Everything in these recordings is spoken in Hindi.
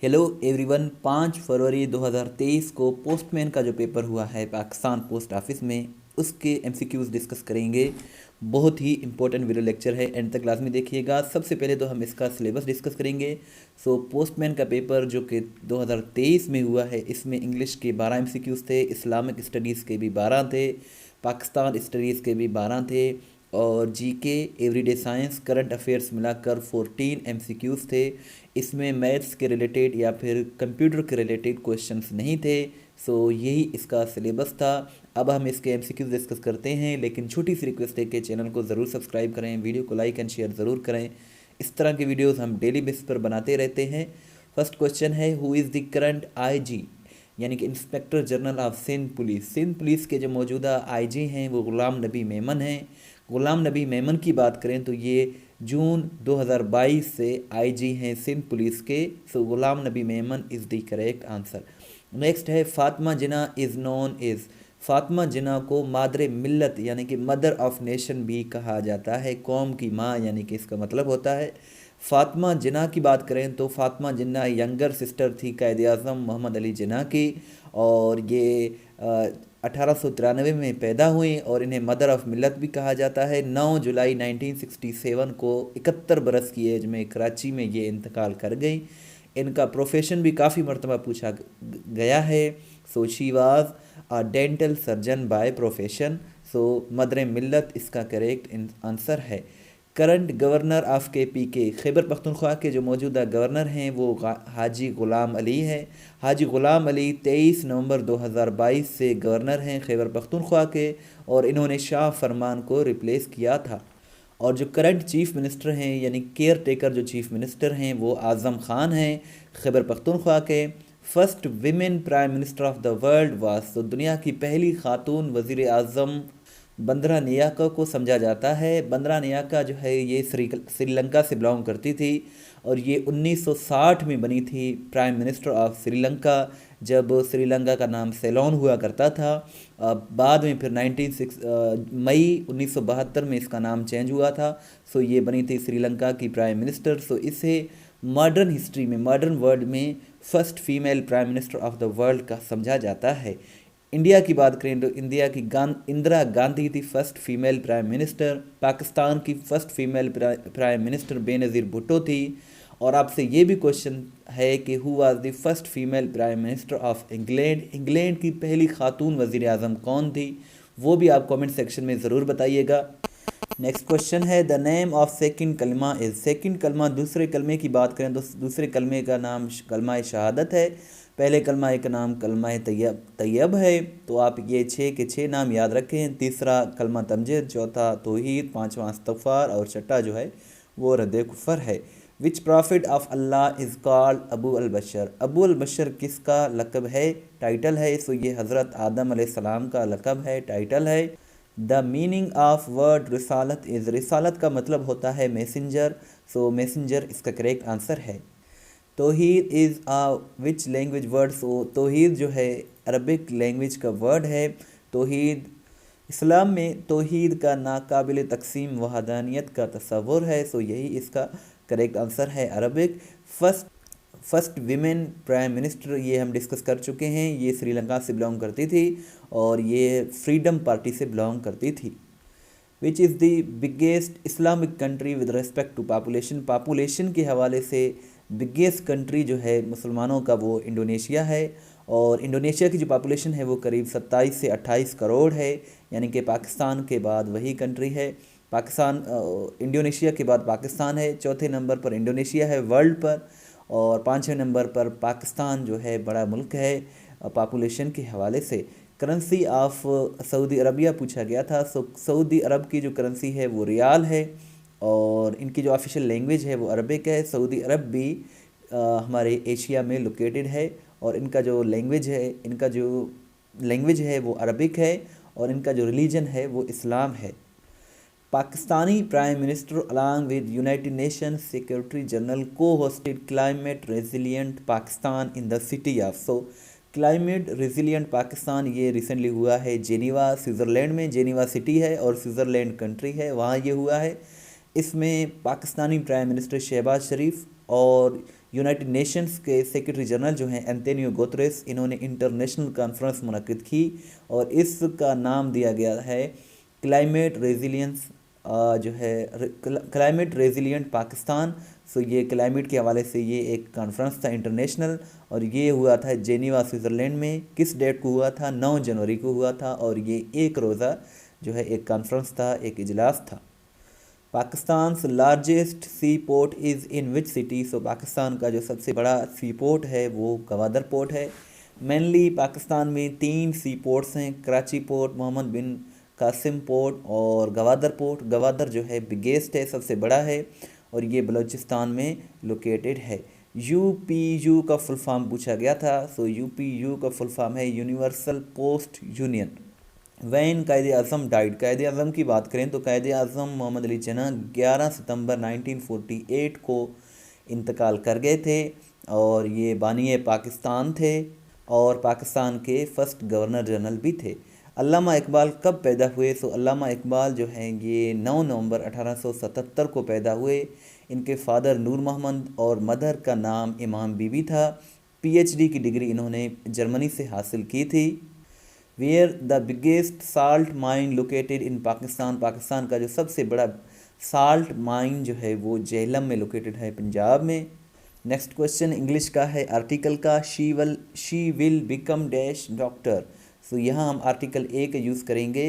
Hello everyone. 5 फरवरी 2023 को पोस्टमैन का जो पेपर हुआ है पाकिस्तान पोस्ट ऑफिस में, उसके एमसीक्यूज डिस्कस करेंगे। बहुत ही इंपॉर्टेंट वीडियो लेक्चर है, एंड तक लाजमी देखिएगा। सबसे पहले तो हम इसका सिलेबस डिस्कस करेंगे। पोस्टमैन का पेपर जो कि 2023 में हुआ है, इसमें इंग्लिश के 12 एमसीक्यूज थे, इस्लामिक स्टडीज़ के भी 12 थे, पाकिस्तान स्टडीज़ के भी 12 थे, और GK, everyday science, current affairs मिलाकर 14 एमसीक्यूज़ थे। इसमें मैथ्स के रिलेटेड या फिर कंप्यूटर के रिलेटेड क्वेश्चंस नहीं थे। यही इसका सिलेबस था। अब हम इसके एमसीक्यूज़ डिस्कस करते हैं, लेकिन छोटी सी रिक्वेस्ट है कि चैनल को ज़रूर सब्सक्राइब करें, वीडियो को लाइक एंड शेयर ज़रूर करें। इस तरह की वीडियोज़ हम डेली बेसिस पर बनाते रहते हैं। फर्स्ट क्वेश्चन है, who is the current IG यानी कि inspector general of Sindh police. Sindh police के जो मौजूदा आईजी हैं वो गुलाम नबी मेमन हैं। गुलाम नबी मेमन की बात करें तो ये जून 2022 से आईजी हैं सिंध पुलिस के। Ghulam Nabi Memon is the correct answer. Next है, फातिमा जिन्ना इज़ नोन इज़। फातिमा जिन्ना को मादर मिल्लत यानी कि मदर ऑफ नेशन भी कहा जाता है, कौम की माँ यानी कि इसका मतलब होता है। फातिमा जिन्ना की बात करें तो फातिमा जिन्ना यंगर सिस्टर थी कायद आज़म मोहम्मद अली जिन्ना की, और ये 1893 में पैदा हुई और इन्हें मदर ऑफ मिल्लत भी कहा जाता है। 9 जुलाई 1967 को 71 बरस की एज में कराची में ये इंतकाल कर गई। इनका प्रोफेशन भी काफ़ी मरतबा पूछा गया है। She was a dental surgeon by profession. Mother मिल्लत इसका करेक्ट आंसर है। करंट गवर्नर ऑफ के खैबर पख्तूनख्वा के जो मौजूदा गवर्नर हैं वो हाजी ग़ुलाम अली है। हाजी ग़ुलाम अली 23 नवंबर 2022 से गवर्नर हैं खैबर पख्तूनख्वा के, और इन्होंने शाह फरमान को रिप्लेस किया था। और जो करंट चीफ़ मिनिस्टर हैं यानी केयर टेकर जो चीफ़ मिनिस्टर हैं वो आज़म ख़ान हैं खैबर पख्तूनख्वा के। First women prime minister of the world वास। दुनिया की पहली खातून वज़ीर आज़म बंदरा नियाका को समझा जाता है। बंदरा नियाका जो है ये श्रीलंका से बिलोंग करती थी, और ये 1960 में बनी थी प्राइम मिनिस्टर ऑफ श्रीलंका, जब श्रीलंका का नाम सेलोन हुआ करता था। बाद में फिर मई 1972 में इसका नाम चेंज हुआ था। ये बनी थी श्रीलंका की प्राइम मिनिस्टर। इसे मॉडर्न हिस्ट्री में, मॉडर्न वर्ल्ड में first female prime minister of the world का समझा जाता है। इंडिया की बात करें तो इंडिया की इंदिरा गांधी थी first female prime minister. Pakistan की first female prime minister Benazir Bhutto थी। और आपसे ये भी क्वेश्चन है कि who was the first female prime minister of England. England की पहली खातून वज़ीर आज़म कौन थी, वो भी आप कमेंट सेक्शन में ज़रूर बताइएगा। नेक्स्ट क्वेश्चन है, द नेम ऑफ सेकंड कलमा इज़। सेकंड कलमा, दूसरे कलमे की बात करें तो दूसरे कलमे का नाम कलमा शहादत है। पहले कलमा का नाम कलमा तैयब है। तो आप ये 6 के 6 नाम याद रखें। तीसरा कलमा तमजीद, चौथा तौहीद, पांचवा इस्तग़फ़ार, और छठा जो है वो रद्द कुफ़र है। Which prophet of Allah is called Abu al Bashar. Abu al Bashar किसका लक़ब है, टाइटल है। ये हज़रत आदम अलैहिस्सलाम का लक़ब है, टाइटल है। द मीनिंग ऑफ वर्ड रिसालत इज़। रिसालत का मतलब होता है मैसेंजर। मैसेंजर इसका करेक्ट आंसर है। तौहीद इज़ विच लैंग्वेज वर्ड। तौहीद जो है अरबिक लैंग्वेज का वर्ड है। तौहीद, इस्लाम में तौहीद का नाकाबिल तकसीम वहदानियत का तस्वुर है। यही इसका करेक्ट आंसर है, Arabic. First women prime minister ये हम डिस्कस कर चुके हैं। ये श्रीलंका से बिलोंग करती थी और ये फ्रीडम पार्टी से बिलोंग करती थी। Which is the biggest Islamic country with respect to population. Population के हवाले से बिगेस्ट कंट्री जो है मुसलमानों का वो इंडोनेशिया है, और इंडोनेशिया की जो पॉपुलेशन है वो करीब 27 से 28 करोड़ है, यानी कि पाकिस्तान के बाद वही कंट्री है। इंडोनेशिया के बाद पाकिस्तान है, चौथे नंबर पर इंडोनेशिया है वर्ल्ड पर, और पाँचवें नंबर पर पाकिस्तान जो है बड़ा मुल्क है पॉपुलेशन के हवाले से। करेंसी ऑफ सऊदी अरबिया पूछा गया था। सऊदी अरब की जो करेंसी है वो रियाल है, और इनकी जो ऑफिशियल लैंग्वेज है वो अरबिक है। सऊदी अरब भी हमारे एशिया में लोकेटेड है, और इनका जो लैंग्वेज है वो अरबिक है, और इनका जो रिलीजन है वो इस्लाम है। Pakistani prime minister along with United Nation secretary general co-hosted climate resilient Pakistan in the city of. Climate resilient Pakistan ये रिसेंटली हुआ है जेनीवा, स्विट्ज़रलैंड में। जेनीवा सिटी है और स्विट्ज़रलैंड कंट्री है, वहाँ ये हुआ है। इसमें पाकिस्तानी प्राइम मिनिस्टर शहबाज शरीफ और यूनाइटेड नेशंस के सेक्रेटरी जनरल जो हैं एंटोनियो गुतेरेस, इन्होंने इंटरनेशनल कॉन्फ्रेंस मुनक्किद की और इसका नाम दिया गया है क्लाइमेट रेजिलियंस, जो है क्लाइमेट रेजिलियंट पाकिस्तान। सो ये क्लाइमेट के हवाले से ये एक कॉन्फ्रेंस था इंटरनेशनल, और ये हुआ था जेनीवा स्विट्ज़रलैंड में। किस डेट को हुआ था? 9 जनवरी को हुआ था, और ये एक रोज़ा जो है एक कॉन्फ्रेंस था, एक इजलास था। Pakistan largest sea port is in which city? So Pakistan का जो सबसे बड़ा सी पोर्ट है वो गवादर पोर्ट है। मेनली पाकिस्तान में 3 सी पोर्ट्स हैं, कराची पोर्ट, मोहम्मद बिन कासिम पोर्ट और गवादर पोर्ट। गवादर जो है बिगेस्ट है, सबसे बड़ा है, और ये बलूचिस्तान में लोकेटेड है। यूपीयू का फुल फॉर्म पूछा गया था। सो यूपीयू का फुल फॉर्म है यूनिवर्सल पोस्ट यूनियन। वैन कायदे आज़म डाइड, कायदे आज़म की बात करें तो कायदे आज़म मोहम्मद अली जिन्ना 11 सितंबर 1948 को इंतकाल कर गए थे, और ये बानी पाकिस्तान थे और पाकिस्तान के फर्स्ट गवर्नर जनरल भी थे। अल्लामा इकबाल कब पैदा हुए? सो अल्लामा इकबाल जो हैं ये 9 नवंबर 1877 को पैदा हुए। इनके फादर नूर मोहम्मद और मदर का नाम इमाम बीबी था। पीएचडी की डिग्री इन्होंने जर्मनी से हासिल की थी। Where the biggest salt mine located in Pakistan, Pakistan का जो सबसे बड़ा साल्ट माइन जो है वो जेहलम में लोकेटेड है, पंजाब में। नेक्स्ट क्वेश्चन इंग्लिश का है आर्टिकल का। She will become dash doctor. So यहाँ हम आर्टिकल ए का यूज़ करेंगे,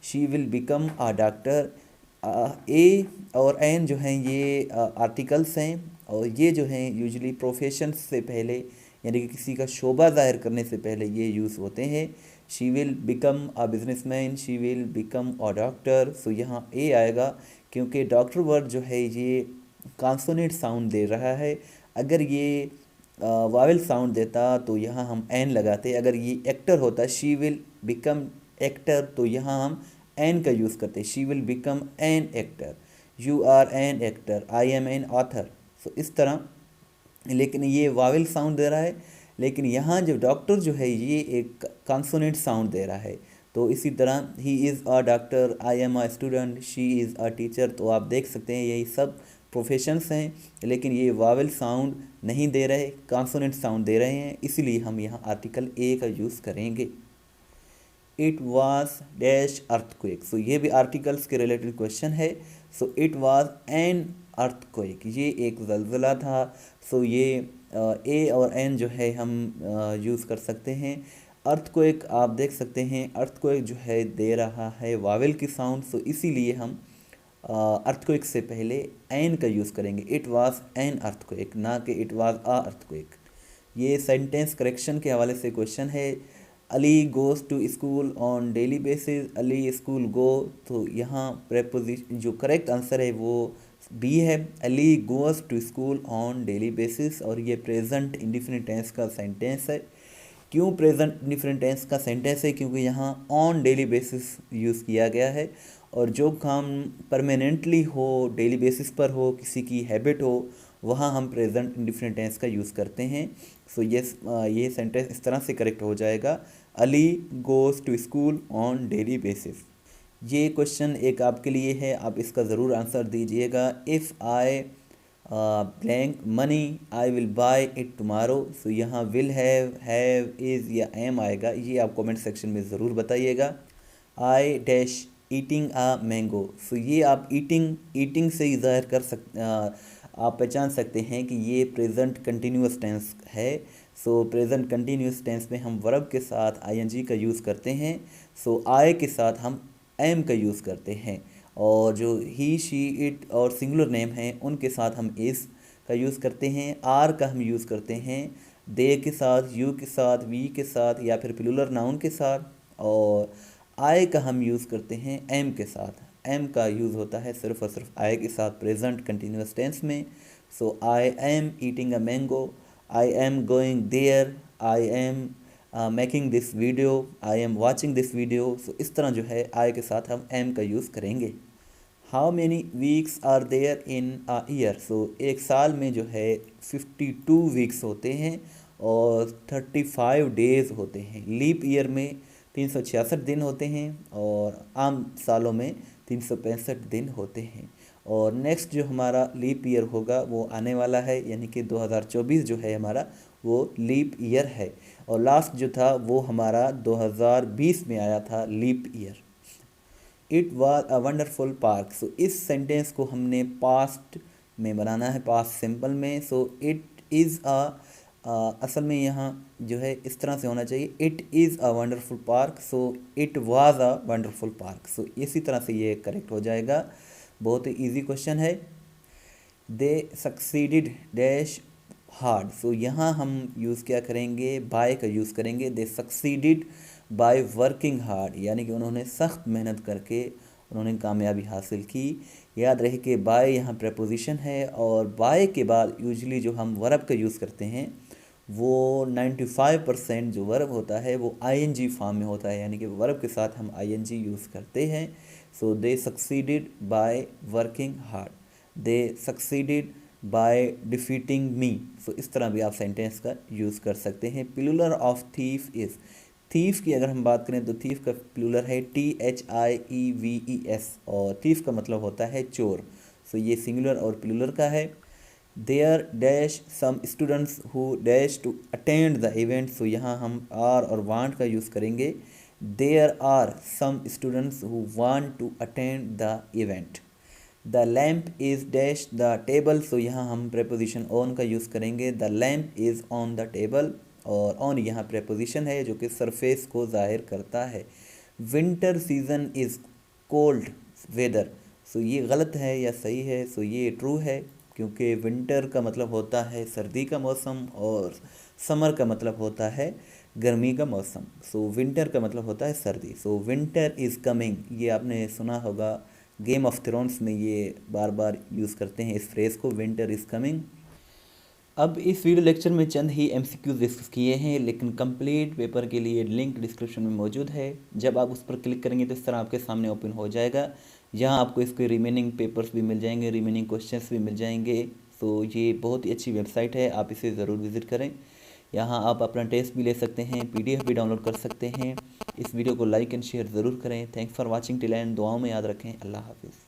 she will become a doctor. A और एन जो हैं ये आर्टिकल्स हैं, और ये जो हैं यूजुअली प्रोफेशन से पहले, यानी कि किसी का शोबा ज़ाहिर करने से पहले ये यूज़ होते हैं। She will become a businessman, she will become a doctor. So यहाँ ए आएगा, क्योंकि डॉक्टर वर्ड जो है ये कॉन्सोनेंट साउंड दे रहा है। अगर ये वावेल साउंड देता तो यहाँ हम एन लगाते। अगर ये एक्टर होता, शी विल बिकम एक्टर, तो यहाँ हम एन का यूज़ करते, she will become an actor, you are an actor, I am an author. So इस तरह, लेकिन ये वावेल साउंड दे रहा है, लेकिन यहाँ जो डॉक्टर जो है ये एक कॉन्सोनेंट साउंड दे रहा है। तो इसी तरह he is a doctor, I am a student, she is a teacher. तो आप देख सकते हैं यही सब प्रोफेशंस हैं, लेकिन ये वावेल साउंड नहीं दे रहे, कॉन्सोनेंट साउंड दे रहे हैं, इसलिए हम यहाँ आर्टिकल ए का यूज़ करेंगे। It was dash earthquake. So ये भी आर्टिकल्स के रिलेटेड क्वेश्चन है। So it was an earthquake, ये एक ज़लज़ला था। सो ये ए और एन जो है हम यूज़ कर सकते हैं। अर्थक्वेक आप देख सकते हैं, अर्थक्वेक जो है दे रहा है वावेल की साउंड, सो इसीलिए हम अर्थक्वेक से पहले एन का यूज़ करेंगे। इट वाज एन अर्थक्वेक, ना कि इट वाज अ अर्थक्वेक। ये सेंटेंस करेक्शन के हवाले से क्वेश्चन है। Ali goes to school on daily basis, Ali school go, तो यहाँ प्रेपोजिशन जो करेक्ट आंसर है वो बी है, Ali goes to school on daily basis. और ये प्रेजेंट इंडिफिनिट टेंस का सेंटेंस है। क्यों प्रेजेंट इंडिफिनिट टेंस का सेंटेंस है? क्योंकि यहाँ ऑन डेली बेसिस यूज़ किया गया है, और जो काम परमानेंटली हो, डेली बेसिस पर हो, किसी की हैबिट हो, वहाँ हम प्रेजेंट इंडिफिनिट टेंस का यूज़ करते हैं। सो ये सेंटेंस इस तरह से करेक्ट हो जाएगा, Ali goes to school on daily basis. ये क्वेश्चन एक आपके लिए है, आप इसका ज़रूर आंसर दीजिएगा। If I blank money I will buy it tomorrow. So यहाँ विल हैव इज़ या एम आएगा, ये आप कमेंट सेक्शन में ज़रूर बताइएगा। I dash eating a mango. So ये आप ईटिंग से ही ज़ाहिर कर आप पहचान सकते हैं कि ये प्रेजेंट कंटिन्यूस टेंस है। सो प्रेजेंट कंटिन्यूस टेंस में हम वर्ब के साथ आईएनजी का यूज़ करते हैं। सो आई के साथ हम एम का यूज़ करते हैं, और जो ही शी इट और सिंगुलर नेम हैं उनके साथ हम इस का यूज़ करते हैं। आर का हम यूज़ करते हैं दे के साथ, यू के साथ, वी के साथ, या फिर प्लूरल नाउन के साथ। और आई का हम यूज़ करते हैं एम के साथ। एम का यूज़ होता है सिर्फ और सिर्फ आई के साथ प्रेजेंट कंटिन्यूस टेंस में। So I am eating a mango, I am going there, I am making this video, I am watching this video. So इस तरह जो है आई के साथ हम एम का यूज़ करेंगे। How many weeks are there in a year. So एक साल में जो है 52 वीक्स होते हैं और 35 डेज़ होते हैं। लीप ईयर में 366 दिन होते हैं, और आम सालों में 365 दिन होते हैं। और नेक्स्ट जो हमारा लीप ईयर होगा वो आने वाला है, यानी कि 2024 जो है हमारा वो लीप ईयर है। और लास्ट जो था वो हमारा 2020 में आया था leap year. It was a wonderful park. So इस सेंटेंस को हमने पास्ट में बनाना है, पास्ट सिंपल में। सो इट इज़ असल में यहाँ जो है इस तरह से होना चाहिए, it is a wonderful park, so it was a wonderful park. So इसी तरह से ये करेक्ट हो जाएगा। बहुत ही ईजी क्वेश्चन है। दे सक्सीडिड डैश हार्ड। सो यहाँ हम यूज़ क्या करेंगे, बाय का यूज़ करेंगे। दे सक्सीडिड बाय वर्किंग हार्ड, यानी कि उन्होंने सख्त मेहनत करके उन्होंने कामयाबी हासिल की। याद रहे कि बाय यहाँ प्रपोजिशन है, और बाय के बाद यूजली जो हम वर्ब का यूज़ करते हैं वो 95% जो वर्ब होता है वो आईएनजी फॉर्म में होता है, यानी कि वर्ब के साथ हम आईएनजी यूज़ करते हैं। So they succeeded by working hard, they succeeded by defeating me. So इस तरह भी आप सेंटेंस का यूज़ कर सकते हैं। Plural of thief is, thief की अगर हम बात करें तो थीफ का प्लूरल है THIEVES, और थीफ का मतलब होता है चोर। सो ये सिंगुलर और प्लूरल का है। There dash some students who dash to attend the event. So यहाँ हम आर और वांट का यूज़ करेंगे। There are some students who want to attend the event. The lamp is dash the table. So यहाँ हम प्रेपोजिशन ऑन का यूज़ करेंगे। The lamp is on the table, और ऑन यहाँ प्रेपोजिशन है जो कि सरफेस को जाहिर करता है। Winter season is cold weather. सो ये गलत है या सही है? सो ये ट्रू है, क्योंकि विंटर का मतलब होता है सर्दी का मौसम, और समर का मतलब होता है गर्मी का मौसम। सो विंटर का मतलब होता है सर्दी। सो विंटर इज़ कमिंग, ये आपने सुना होगा, गेम ऑफ थ्रोन्स में ये बार बार यूज़ करते हैं इस फ्रेज़ को, विंटर इज़ कमिंग। अब इस वीडियो लेक्चर में चंद ही MCQs डिस्कस किए हैं, लेकिन कंप्लीट पेपर के लिए लिंक डिस्क्रिप्शन में मौजूद है। जब आप उस पर क्लिक करेंगे तो इस तरह आपके सामने ओपन हो जाएगा। यहाँ आपको इसके रिमेनिंग पेपर्स भी मिल जाएंगे, रिमेनिंग क्वेश्चंस भी मिल जाएंगे। तो ये बहुत ही अच्छी वेबसाइट है, आप इसे ज़रूर विज़िट करें। यहाँ आप अपना टेस्ट भी ले सकते हैं, PDF भी डाउनलोड कर सकते हैं। इस वीडियो को लाइक एंड शेयर ज़रूर करें। Thanks for watching till and. दुआओं में याद रखें। अल्लाह हाफिज़।